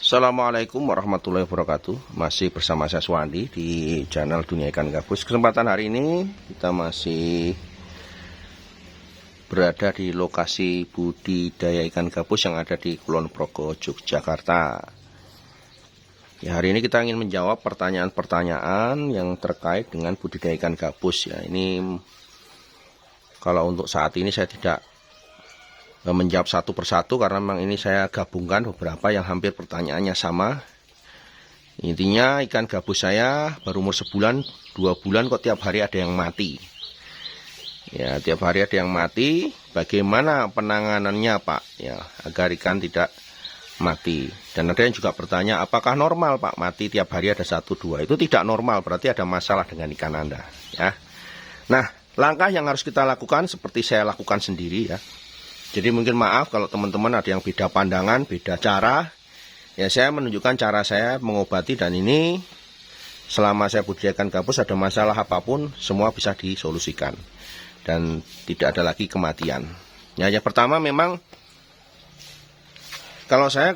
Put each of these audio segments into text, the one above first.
Assalamualaikum warahmatullahi wabarakatuh. Masih bersama saya Suwandi di channel Dunia Ikan Gabus. Kesempatan hari ini kita masih berada di lokasi budidaya ikan gabus yang ada di Kulon Progo, Yogyakarta. Ya, hari ini kita ingin menjawab pertanyaan-pertanyaan yang terkait dengan budidaya ikan gabus. Ya, ini kalau untuk saat ini saya tidak menjawab satu persatu karena memang ini saya gabungkan beberapa yang hampir pertanyaannya sama. Intinya ikan gabus saya baru umur sebulan, 2 bulan kok tiap hari ada yang mati. Ya, tiap hari ada yang mati. Bagaimana penanganannya, Pak? Ya, agar ikan tidak mati. Dan ada yang juga bertanya, apakah normal, Pak, mati tiap hari ada 1-2? Itu tidak normal, berarti ada masalah dengan ikan Anda. Ya. Nah, langkah yang harus kita lakukan seperti saya lakukan sendiri ya. Jadi mungkin maaf kalau teman-teman ada yang beda pandangan, beda cara. Ya, saya menunjukkan cara saya mengobati, dan ini selama saya budidayakan gabus ada masalah apapun semua bisa disolusikan dan tidak ada lagi kematian. Ya, yang pertama memang kalau saya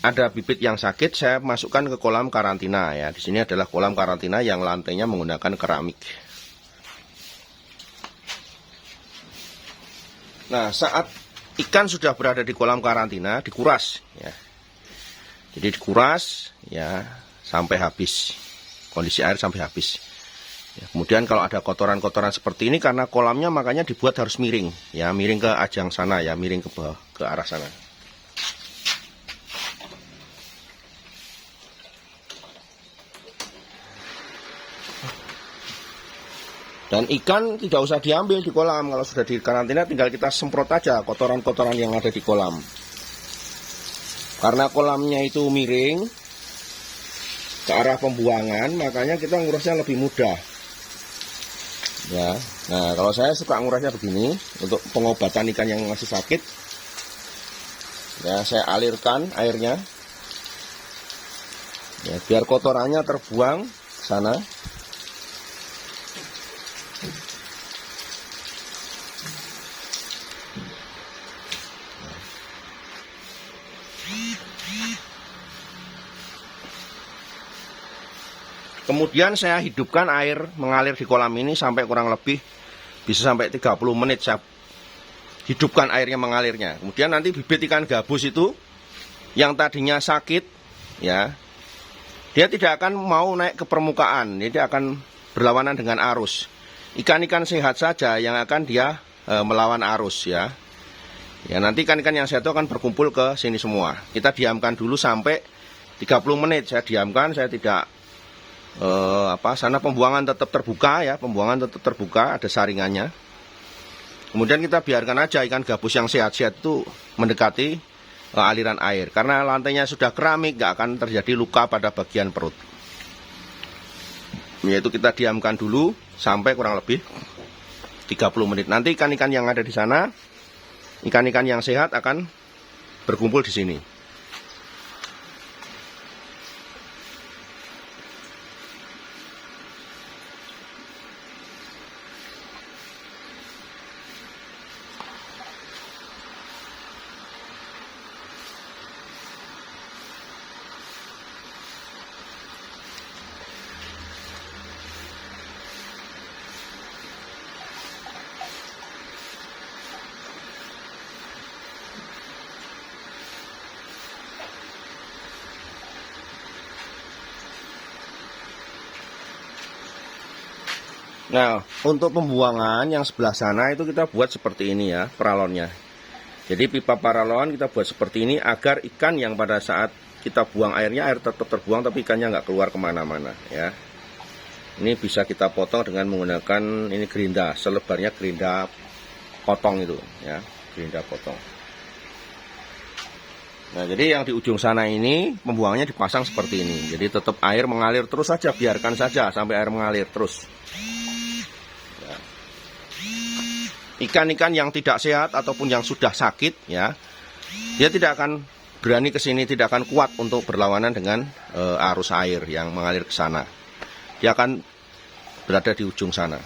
ada bibit yang sakit, saya masukkan ke kolam karantina ya. Di sini adalah kolam karantina yang lantainya menggunakan keramik. Nah, saat ikan sudah berada di kolam karantina, dikuras ya. Jadi dikuras ya sampai habis. Kondisi air sampai habis. Ya, kemudian kalau ada kotoran-kotoran seperti ini, karena kolamnya makanya dibuat harus miring ya, miring ke ajang sana ya, miring ke bawah, ke arah sana. Dan ikan tidak usah diambil di kolam. Kalau sudah di karantina tinggal kita semprot aja kotoran-kotoran yang ada di kolam. Karena kolamnya itu miring ke arah pembuangan, makanya kita ngurasnya lebih mudah. Ya. Nah, kalau saya suka ngurasnya begini untuk pengobatan ikan yang masih sakit. Ya, saya alirkan airnya. Ya, biar kotorannya terbuang ke sana. Kemudian saya hidupkan air mengalir di kolam ini sampai kurang lebih bisa sampai 30 menit saya hidupkan airnya mengalirnya. Kemudian nanti bibit ikan gabus itu yang tadinya sakit ya, dia tidak akan mau naik ke permukaan, dia akan berlawanan dengan arus. Ikan-ikan sehat saja yang akan dia melawan arus ya. Ya, nanti ikan-ikan yang sehat itu akan berkumpul ke sini semua. Kita diamkan dulu sampai 30 menit. Saya diamkan, saya tidak sana pembuangan tetap terbuka ya, pembuangan tetap terbuka, ada saringannya. Kemudian kita biarkan aja ikan gabus yang sehat-sehat itu mendekati aliran air. Karena lantainya sudah keramik, nggak akan terjadi luka pada bagian perut. Yaitu kita diamkan dulu sampai kurang lebih 30 menit. Nanti ikan-ikan yang ada di sana, ikan-ikan yang sehat akan berkumpul di sini. Nah, untuk pembuangan yang sebelah sana itu kita buat seperti ini ya, paralonnya. Jadi pipa paralon kita buat seperti ini agar ikan yang pada saat kita buang airnya, air tetap terbuang tapi ikannya nggak keluar kemana-mana ya. Ini bisa kita potong dengan menggunakan ini gerinda, selebarnya gerinda potong itu ya, gerinda potong. Nah, jadi yang di ujung sana ini pembuangannya dipasang seperti ini. Jadi tetap air mengalir terus saja, biarkan saja sampai air mengalir terus. Ikan-ikan yang tidak sehat ataupun yang sudah sakit ya, dia tidak akan berani ke sini, tidak akan kuat untuk berlawanan dengan arus air yang mengalir ke sana. Dia akan berada di ujung sana.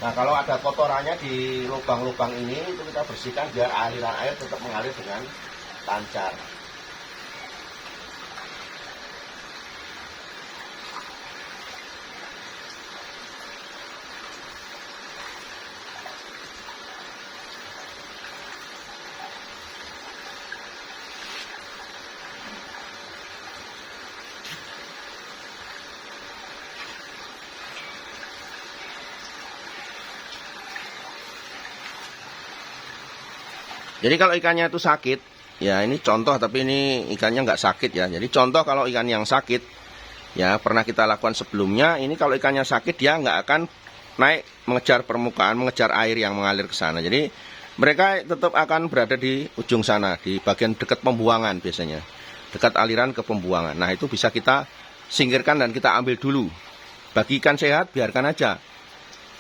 Nah, kalau ada kotorannya di lubang-lubang ini itu kita bersihkan biar aliran air tetap mengalir dengan lancar. Jadi kalau ikannya itu sakit, ya ini contoh tapi ini ikannya nggak sakit ya. Jadi contoh kalau ikan yang sakit, ya pernah kita lakukan sebelumnya, ini kalau ikannya sakit dia nggak akan naik mengejar permukaan, mengejar air yang mengalir ke sana. Jadi mereka tetap akan berada di ujung sana, di bagian dekat pembuangan biasanya. Dekat aliran ke pembuangan. Nah itu bisa kita singkirkan dan kita ambil dulu. Bagi ikan sehat biarkan aja.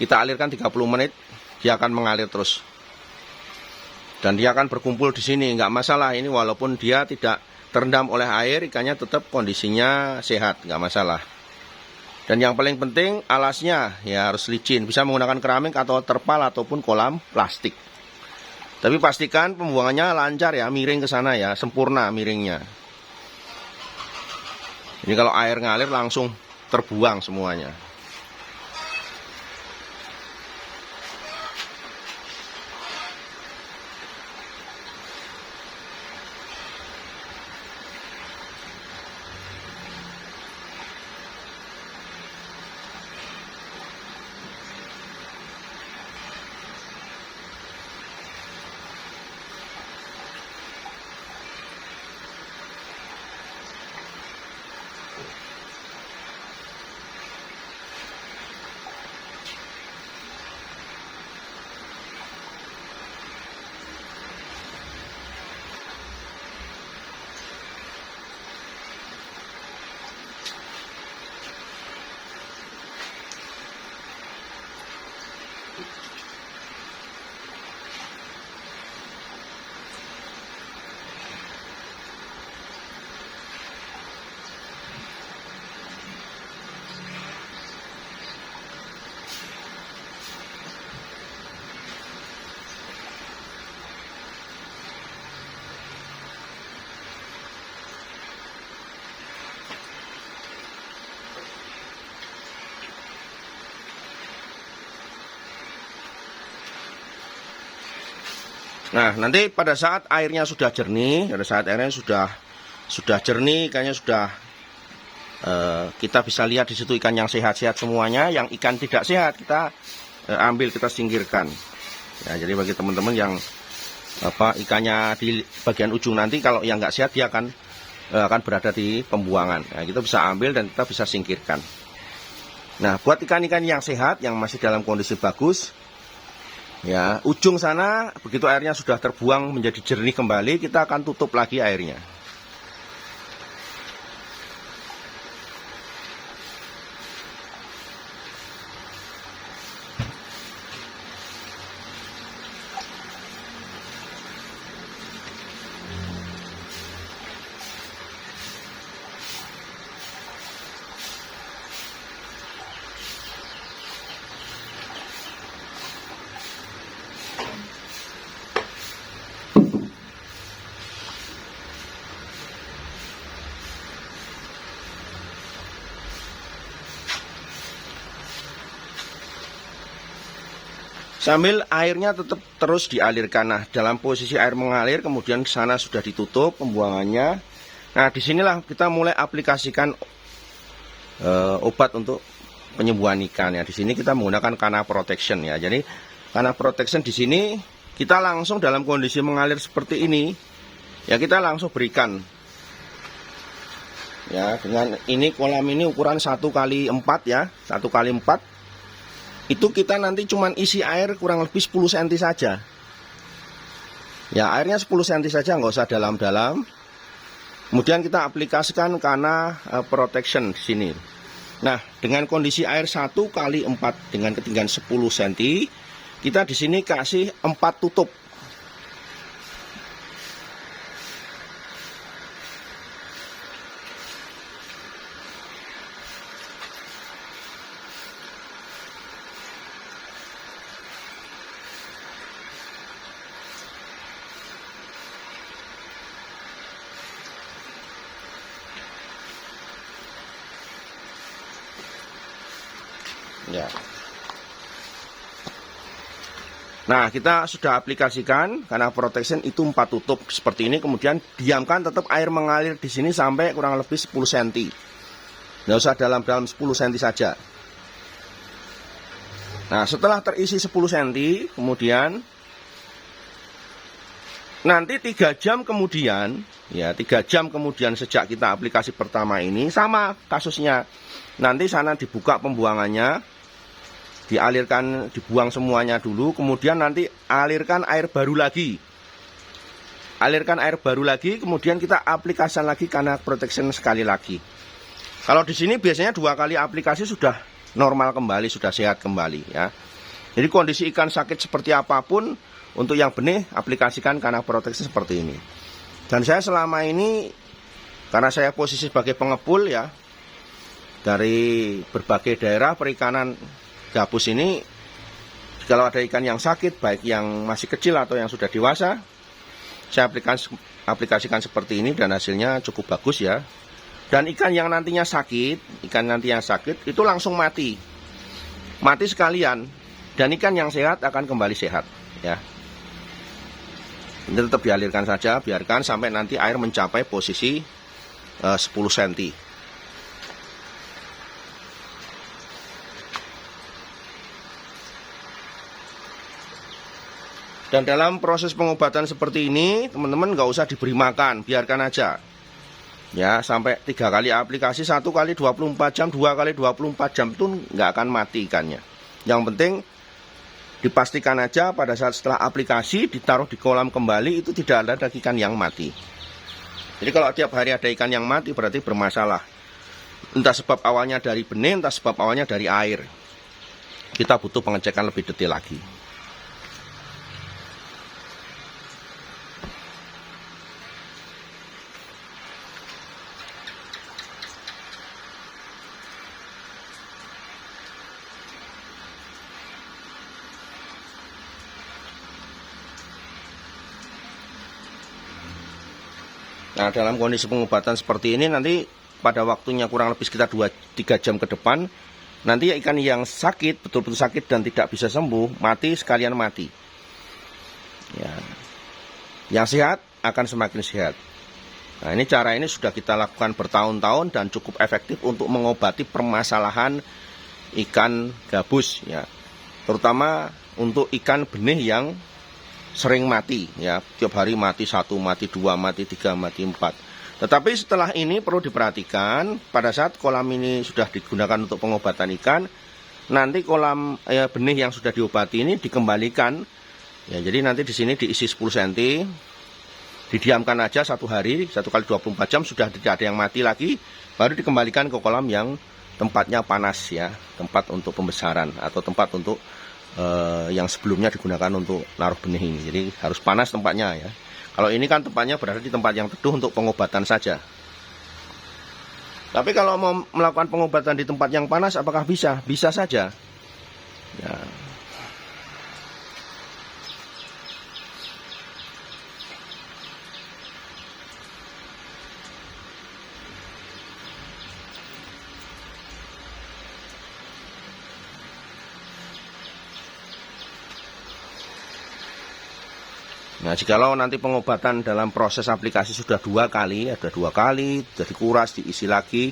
Kita alirkan 30 menit, dia akan mengalir terus. Dan dia akan berkumpul di sini, nggak masalah. Ini walaupun dia tidak terendam oleh air, ikannya tetap kondisinya sehat, nggak masalah. Dan yang paling penting alasnya ya harus licin, bisa menggunakan keramik atau terpal ataupun kolam plastik. Tapi pastikan pembuangannya lancar ya, miring ke sana ya, sempurna miringnya. Ini kalau air ngalir langsung terbuang semuanya. Nah, nanti pada saat airnya sudah jernih, sudah jernih, ikannya sudah kita bisa lihat di situ ikan yang sehat-sehat semuanya, yang ikan tidak sehat kita ambil, kita singkirkan. Ya, jadi bagi teman-teman yang ikannya di bagian ujung nanti, kalau yang nggak sehat dia akan berada di pembuangan. Nah, kita bisa ambil dan kita bisa singkirkan. Nah, buat ikan-ikan yang sehat, yang masih dalam kondisi bagus, ya, ujung sana begitu airnya sudah terbuang menjadi jernih kembali, kita akan tutup lagi airnya. Sambil airnya tetap terus dialirkan. Nah, dalam posisi air mengalir, kemudian ke sana sudah ditutup pembuangannya. Nah, disinilah kita mulai aplikasikan obat untuk penyembuhan ikan ya. Di sini kita menggunakan Kana Protection ya. Jadi Kana Protection di sini kita langsung dalam kondisi mengalir seperti ini, ya kita langsung berikan. Ya, dengan ini kolam ini ukuran 1x4 ya, 1x4. Itu kita nanti cuman isi air kurang lebih 10 cm saja. Ya, airnya 10 cm saja, nggak usah dalam-dalam. Kemudian kita aplikasikan Kana Protection di sini. Nah, dengan kondisi air 1x4 dengan ketinggian 10 cm, kita di sini kasih 4 tutup. Ya. Nah, kita sudah aplikasikan karena protection itu 4 tutup seperti ini, kemudian diamkan tetap air mengalir di sini sampai kurang lebih 10 cm. Nggak usah dalam-dalam 10 cm saja. Nah, setelah terisi 10 cm, kemudian nanti 3 jam kemudian, ya 3 jam kemudian sejak kita aplikasi pertama ini, sama kasusnya. Nanti sana dibuka pembuangannya, dialirkan, dibuang semuanya dulu, kemudian nanti alirkan air baru lagi. Alirkan air baru lagi, kemudian kita aplikasikan lagi karena protection sekali lagi. Kalau di sini biasanya 2 kali aplikasi sudah normal kembali, sudah sehat kembali ya. Jadi kondisi ikan sakit seperti apapun, untuk yang benih aplikasikan karena protection seperti ini. Dan saya selama ini, karena saya posisi sebagai pengepul ya, dari berbagai daerah perikanan gabus ini, kalau ada ikan yang sakit, baik yang masih kecil atau yang sudah dewasa, saya aplikasikan seperti ini dan hasilnya cukup bagus ya. Dan ikan yang nantinya sakit, itu langsung mati sekalian, dan ikan yang sehat akan kembali sehat ya. Ini tetap dialirkan saja, biarkan sampai nanti air mencapai posisi 10 cm. Dan dalam proses pengobatan seperti ini, teman-teman nggak usah diberi makan, biarkan aja. Ya, sampai 3 kali aplikasi, 1 kali 24 jam, 2 kali 24 jam itu nggak akan mati ikannya. Yang penting dipastikan aja pada saat setelah aplikasi ditaruh di kolam kembali, itu tidak ada ikan yang mati. Jadi kalau tiap hari ada ikan yang mati berarti bermasalah. Entah sebab awalnya dari benih, entah sebab awalnya dari air. Kita butuh pengecekan lebih detail lagi. Nah, dalam kondisi pengobatan seperti ini nanti pada waktunya kurang lebih sekitar 2-3 jam ke depan, nanti ikan yang sakit, betul-betul sakit dan tidak bisa sembuh, mati sekalian mati. Ya. Yang sehat akan semakin sehat. Nah, cara ini sudah kita lakukan bertahun-tahun dan cukup efektif untuk mengobati permasalahan ikan gabus ya. Terutama untuk ikan benih yang sering mati ya, tiap hari mati 1, mati 2, mati 3, mati 4. Tetapi setelah ini perlu diperhatikan, pada saat kolam ini sudah digunakan untuk pengobatan ikan, nanti kolam benih yang sudah diobati ini dikembalikan ya. Jadi nanti di sini diisi 10 cm, didiamkan aja 1 hari, 1 kali 24 jam, sudah tidak ada yang mati lagi, baru dikembalikan ke kolam yang tempatnya panas ya, tempat untuk pembesaran atau tempat untuk yang sebelumnya digunakan untuk naruh benih ini. Jadi harus panas tempatnya ya. Kalau ini kan tempatnya berada di tempat yang teduh untuk pengobatan saja. Tapi kalau mau melakukan pengobatan di tempat yang panas, apakah bisa? Bisa saja ya. Nah, jikalau nanti pengobatan dalam proses aplikasi sudah 2 kali, ada 2 kali, sudah dikuras, diisi lagi,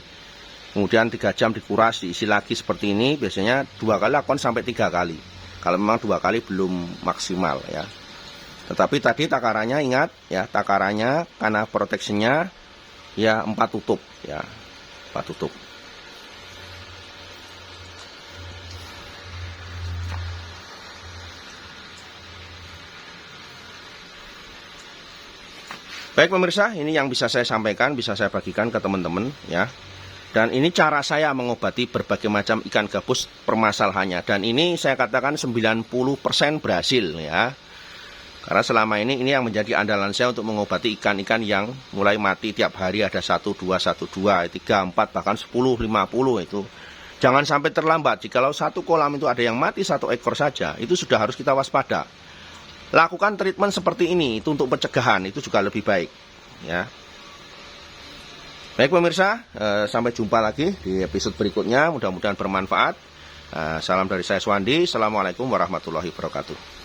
kemudian 3 jam dikuras, diisi lagi seperti ini, biasanya 2 kali akan sampai 3 kali. Kalau memang 2 kali belum maksimal ya. Tetapi tadi takarannya ingat ya, takarannya karena proteksinya ya 4 tutup ya, 4 tutup. Baik pemirsa, ini yang bisa saya sampaikan, bisa saya bagikan ke teman-teman ya. Dan ini cara saya mengobati berbagai macam ikan gabus permasalahannya. Dan ini saya katakan 90% berhasil ya. Karena selama ini yang menjadi andalan saya untuk mengobati ikan-ikan yang mulai mati tiap hari, ada 1, 2, 1, 2, 3, 4, bahkan 10, 50 itu. Jangan sampai terlambat. Jikalau satu kolam itu ada yang mati 1 ekor saja, itu sudah harus kita waspada. Lakukan treatment seperti ini, itu untuk pencegahan, itu juga lebih baik ya. Baik pemirsa, sampai jumpa lagi di episode berikutnya, mudah-mudahan bermanfaat. Salam dari saya Swandi. Assalamualaikum warahmatullahi wabarakatuh.